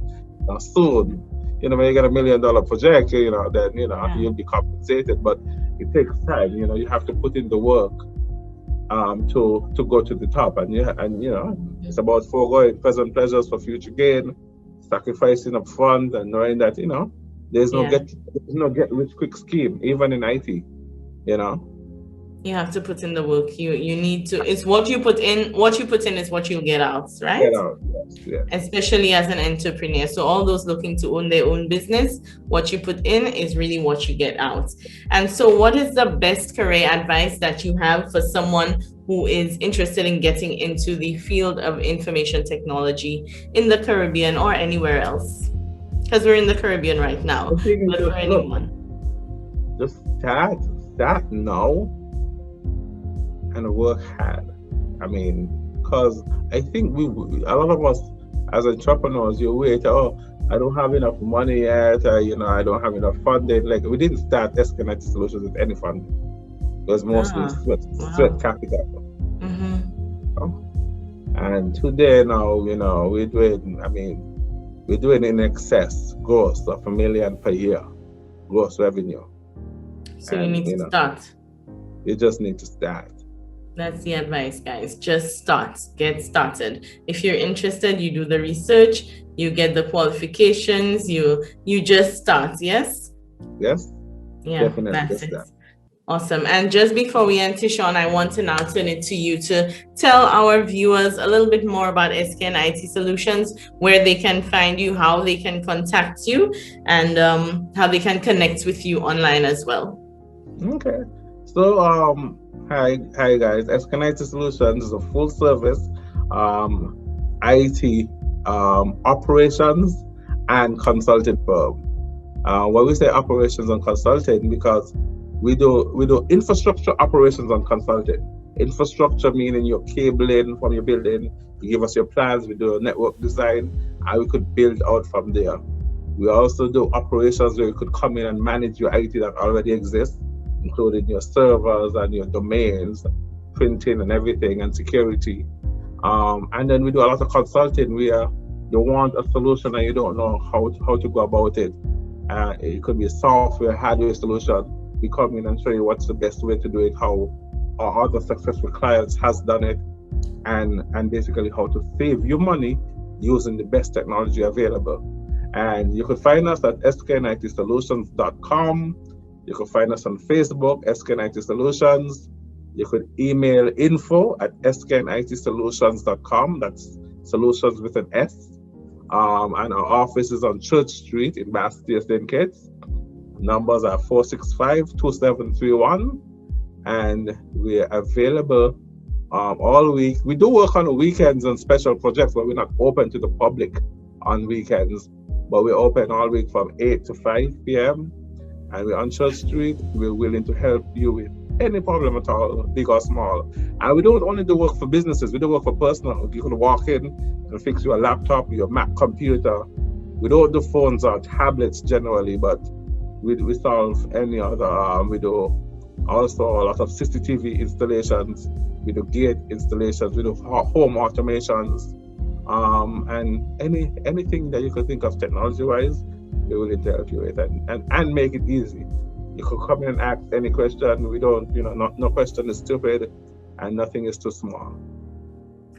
Speaker 2: soon, when you get $1 million project, then you'll be compensated. But it takes time. You have to put in the work to go to the top, and it's about foregoing present pleasures for future gain, sacrificing up front, and knowing that there's no get rich quick scheme, even in IT.
Speaker 1: You have to put in the work. You need to. It's what you put in. What you put in is what you'll get out, right?
Speaker 2: Get out, yes.
Speaker 1: Especially as an entrepreneur. So all those looking to own their own business, what you put in is really what you get out. And so, what is the best career advice that you have for someone who is interested in getting into the field of information technology in the Caribbean or anywhere else? Because we're in the Caribbean right now. But for anyone,
Speaker 2: just start now and work hard. Because I think a lot of us as entrepreneurs, you wait, I don't have enough money yet, I don't have enough funding. Like, we didn't start 'kitts Solutions with any funding. It was mostly sweat capital. And today now, we're doing in excess gross of $1 million per year, gross revenue.
Speaker 1: So you need to start.
Speaker 2: You just need to start.
Speaker 1: That's the advice, guys. Just start. Get started. If you're interested, you do the research, you get the qualifications, you just start. Yes?
Speaker 2: Yes.
Speaker 1: Yeah,
Speaker 2: definitely.
Speaker 1: That's it. Awesome. And just before we end, Tishon, I want to now turn it to you to tell our viewers a little bit more about kitts Solutions, where they can find you, how they can contact you, and how they can connect with you online as well.
Speaker 2: Okay. So, hi guys. kitts Solutions is a full service IT operations and consulting firm. When we say operations and consulting, because we do infrastructure operations and consulting. Infrastructure meaning your cabling from your building. You give us your plans. We do a network design, and we could build out from there. We also do operations where you could come in and manage your IT that already exists, including your servers and your domains, printing and everything, and security. And then we do a lot of consulting where you want a solution and you don't know how to go about it. It could be a software, hardware solution. We come in and show you what's the best way to do it, how our other successful clients has done it, and basically how to save you money using the best technology available. And you can find us at sknitsolutions.com. You can find us on Facebook, SKNIT Solutions. You could email info@sknitsolutions.com. That's solutions with an S. And our office is on Church Street in Bastia, St. Kitts. Numbers are 465-2731. And we're available all week. We do work on the weekends and special projects, but we're not open to the public on weekends. But we're open all week from 8 to 5 p.m. And we're on Church Street. We're willing to help you with any problem at all, big or small. And we don't only do work for businesses, we do work for personal. You can walk in and fix your laptop, your Mac computer. We don't do phones or tablets generally, but we solve any other. We do also a lot of CCTV installations. We do gate installations. We do home automations. And anything that you could think of technology-wise, we're willing to help you with and make it easy. You could come in and ask any question. We don't, no question is stupid and nothing is too small.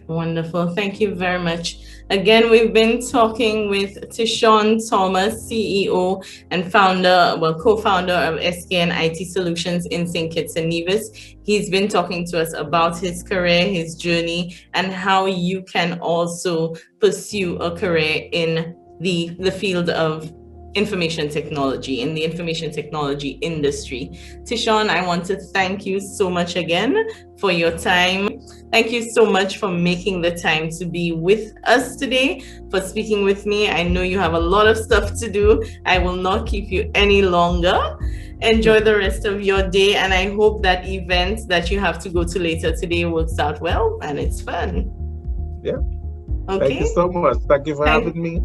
Speaker 1: Wonderful. Thank you very much. Again, we've been talking with Tishon Thomas, CEO and co-founder of SKNIT Solutions in St. Kitts Nevis. He's been talking to us about his career, his journey, and how you can also pursue a career in the field of information technology, in the information technology industry. Tishon, I want to thank you so much again for your time. Thank you so much for making the time to be with us today, for speaking with me. I know you have a lot of stuff to do. I will not keep you any longer. Enjoy the rest of your day, and I hope that event that you have to go to later today works out well and it's fun.
Speaker 2: Yeah.
Speaker 1: Okay.
Speaker 2: Thank you so much. Thank you for having me.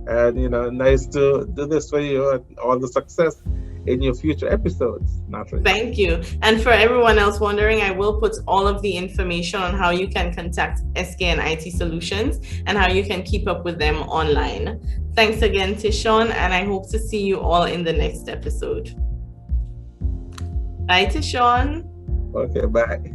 Speaker 2: And nice to do this for you, and all the success in your future episodes. Naturally.
Speaker 1: Thank you. And for everyone else wondering, I will put all of the information on how you can contact SKNIT Solutions and how you can keep up with them online. Thanks again, Tishon, and I hope to see you all in the next episode. Bye, Tishon.
Speaker 2: Okay, bye.